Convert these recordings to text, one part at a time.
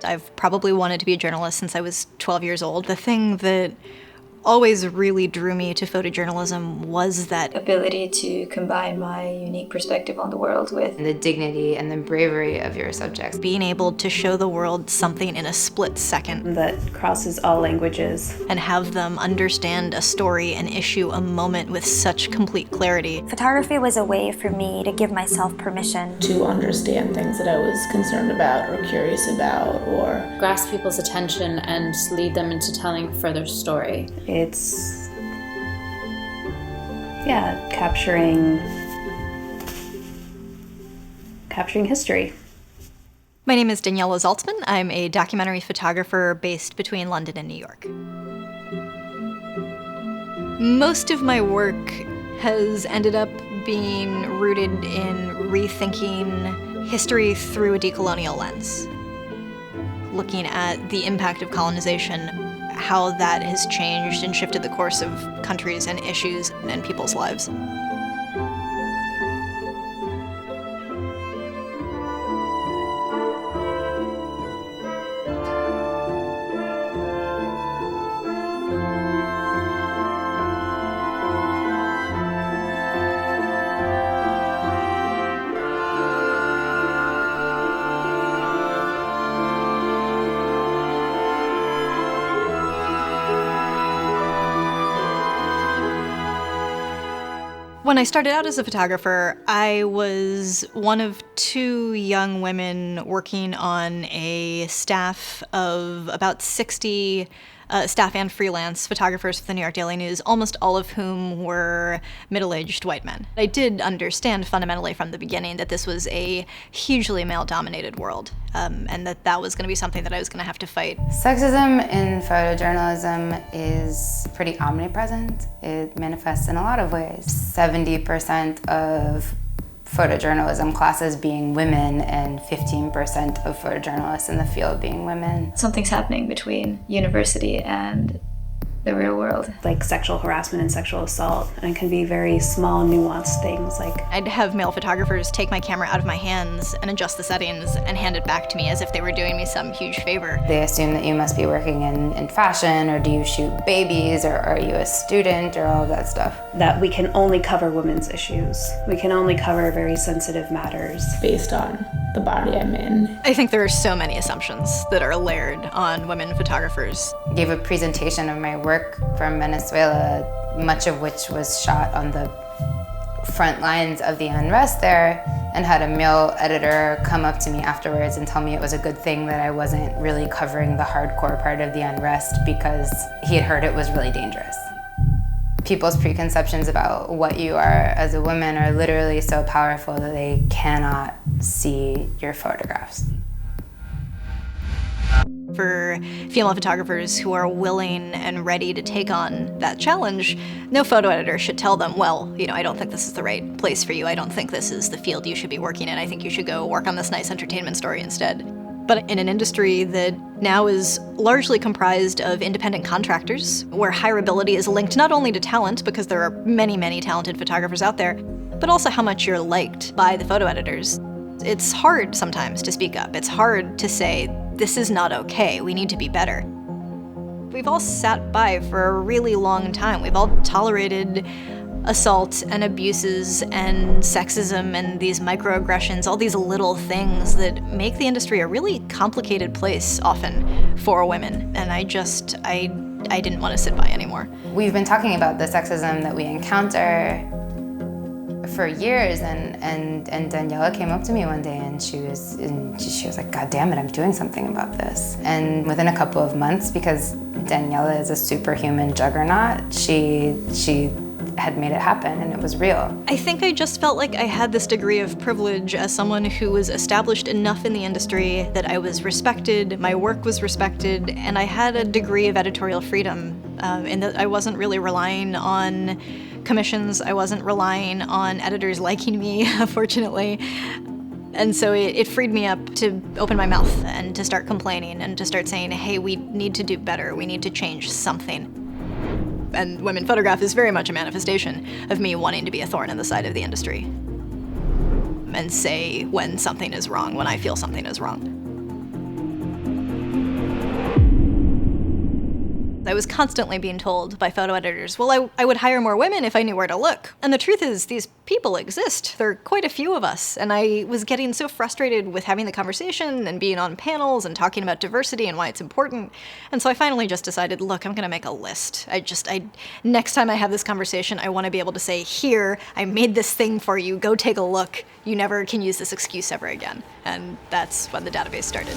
I've probably wanted to be a journalist since I was 12 years old. The thing that always really drew me to photojournalism was that ability to combine my unique perspective on the world with the dignity and the bravery of your subjects. Being able to show the world something in a split second that crosses all languages and have them understand a story and issue a moment with such complete clarity. Photography was a way for me to give myself permission to understand things that I was concerned about or curious about, or grasp people's attention and lead them into telling a further story. It's, capturing history. My name is Daniella Zalcman. I'm a documentary photographer based between London and New York. Most of my work has ended up being rooted in rethinking history through a decolonial lens, looking at the impact of colonization, how that has changed and shifted the course of countries and issues and people's lives. When I started out as a photographer, I was one of two young women working on a staff of about 60 staff and freelance photographers for the New York Daily News, almost all of whom were middle-aged white men. I did understand fundamentally from the beginning that this was a hugely male-dominated world, and that was going to be something that I was going to have to fight. Sexism in photojournalism is pretty omnipresent. It manifests in a lot of ways. 70% of photojournalism classes being women and 15% of photojournalists in the field being women. Something's happening between university and the real world. Like sexual harassment and sexual assault, and it can be very small, nuanced things. Like I'd have male photographers take my camera out of my hands and adjust the settings and hand it back to me as if they were doing me some huge favor. They assume that you must be working in fashion, or do you shoot babies, or are you a student, or all of that stuff. That we can only cover women's issues. We can only cover very sensitive matters. Based on the body I'm in. I think there are so many assumptions that are layered on women photographers. I gave a presentation of my work from Venezuela, much of which was shot on the front lines of the unrest there, and had a male editor come up to me afterwards and tell me it was a good thing that I wasn't really covering the hardcore part of the unrest because he had heard it was really dangerous. People's preconceptions about what you are as a woman are literally so powerful that they cannot see your photographs. For female photographers who are willing and ready to take on that challenge, no photo editor should tell them, well, I don't think this is the right place for you. I don't think this is the field you should be working in. I think you should go work on this nice entertainment story instead. But in an industry that now is largely comprised of independent contractors, where hireability is linked not only to talent, because there are many, many talented photographers out there, but also how much you're liked by the photo editors. It's hard sometimes to speak up. It's hard to say, this is not okay, we need to be better. We've all sat by for a really long time. We've all tolerated assault and abuses and sexism and these microaggressions, all these little things that make the industry a really complicated place often for women. And I didn't want to sit by anymore. We've been talking about the sexism that we encounter for years, and Daniella came up to me one day and she was like, God damn it, I'm doing something about this. And within a couple of months, because Daniella is a superhuman juggernaut, she had made it happen, and it was real. I think I just felt like I had this degree of privilege as someone who was established enough in the industry that I was respected, my work was respected, and I had a degree of editorial freedom in that I wasn't really relying on commissions, I wasn't relying on editors liking me, fortunately. And so it freed me up to open my mouth and to start complaining and to start saying, hey, we need to do better, we need to change something. And Women Photograph is very much a manifestation of me wanting to be a thorn in the side of the industry and say when something is wrong, when I feel something is wrong. I was constantly being told by photo editors, well, I would hire more women if I knew where to look. And the truth is, these people exist. There are quite a few of us. And I was getting so frustrated with having the conversation and being on panels and talking about diversity and why it's important. And so I finally just decided, look, I'm going to make a list. Next time I have this conversation, I want to be able to say, here, I made this thing for you. Go take a look. You never can use this excuse ever again. And that's when the database started.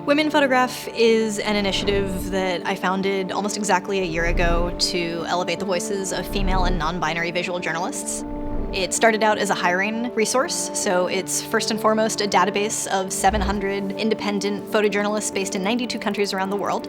Women Photograph is an initiative that I founded almost exactly a year ago to elevate the voices of female and non-binary visual journalists. It started out as a hiring resource, so it's first and foremost a database of 700 independent photojournalists based in 92 countries around the world.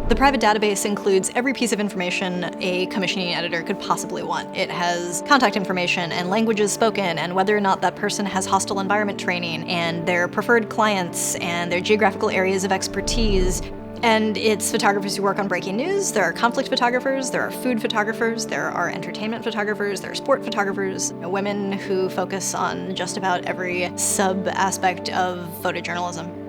The private database includes every piece of information a commissioning editor could possibly want. It has contact information and languages spoken and whether or not that person has hostile environment training and their preferred clients and their geographical areas of expertise. And it's photographers who work on breaking news. There are conflict photographers, there are food photographers, there are entertainment photographers, there are sport photographers, women who focus on just about every sub-aspect of photojournalism.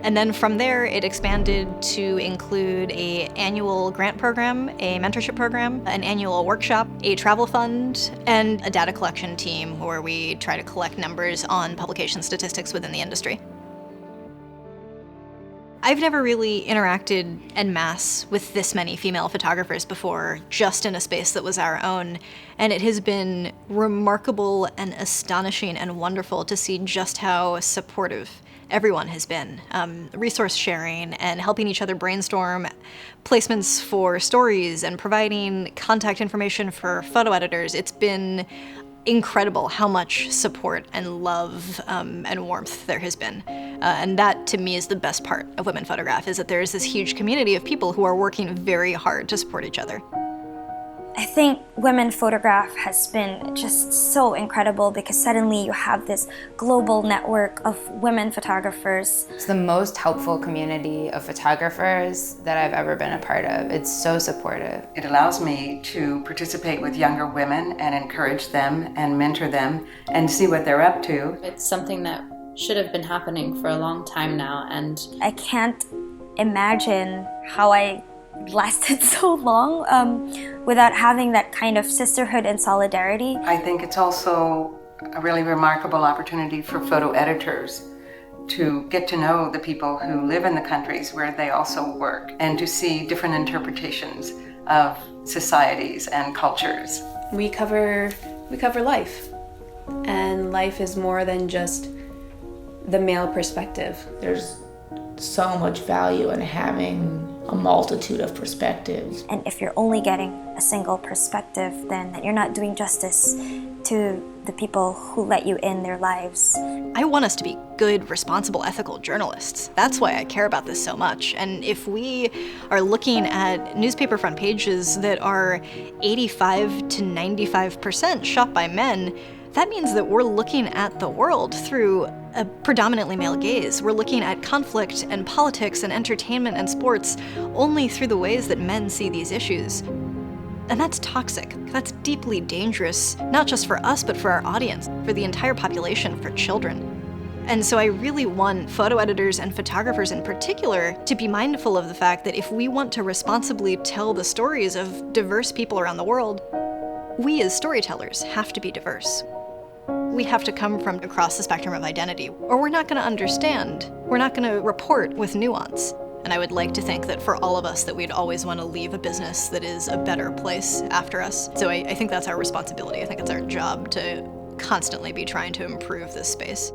And then from there, it expanded to include an annual grant program, a mentorship program, an annual workshop, a travel fund, and a data collection team where we try to collect numbers on publication statistics within the industry. I've never really interacted en masse with this many female photographers before, just in a space that was our own, and it has been remarkable and astonishing and wonderful to see just how supportive everyone has been. Resource sharing and helping each other brainstorm placements for stories and providing contact information for photo editors. It's been incredible how much support and love and warmth there has been. And that, to me, is the best part of Women Photograph, is that there is this huge community of people who are working very hard to support each other. I think Women Photograph has been just so incredible because suddenly you have this global network of women photographers. It's the most helpful community of photographers that I've ever been a part of. It's so supportive. It allows me to participate with younger women and encourage them and mentor them and see what they're up to. It's something that should have been happening for a long time now, and I can't imagine how I lasted so long without having that kind of sisterhood and solidarity. I think it's also a really remarkable opportunity for photo editors to get to know the people who live in the countries where they also work and to see different interpretations of societies and cultures. We cover life, and life is more than just the male perspective. There's so much value in having a multitude of perspectives. And if you're only getting a single perspective, then you're not doing justice to the people who let you in their lives. I want us to be good, responsible, ethical journalists. That's why I care about this so much. And if we are looking at newspaper front pages that are 85 to 95% shot by men, that means that we're looking at the world through a predominantly male gaze. We're looking at conflict and politics and entertainment and sports only through the ways that men see these issues. And that's toxic. That's deeply dangerous, not just for us, but for our audience, for the entire population, for children. And so I really want photo editors and photographers in particular to be mindful of the fact that if we want to responsibly tell the stories of diverse people around the world, we as storytellers have to be diverse. We have to come from across the spectrum of identity, or we're not going to understand. We're not going to report with nuance. And I would like to think that for all of us that we'd always want to leave a business that is a better place after us. So I think that's our responsibility. I think it's our job to constantly be trying to improve this space.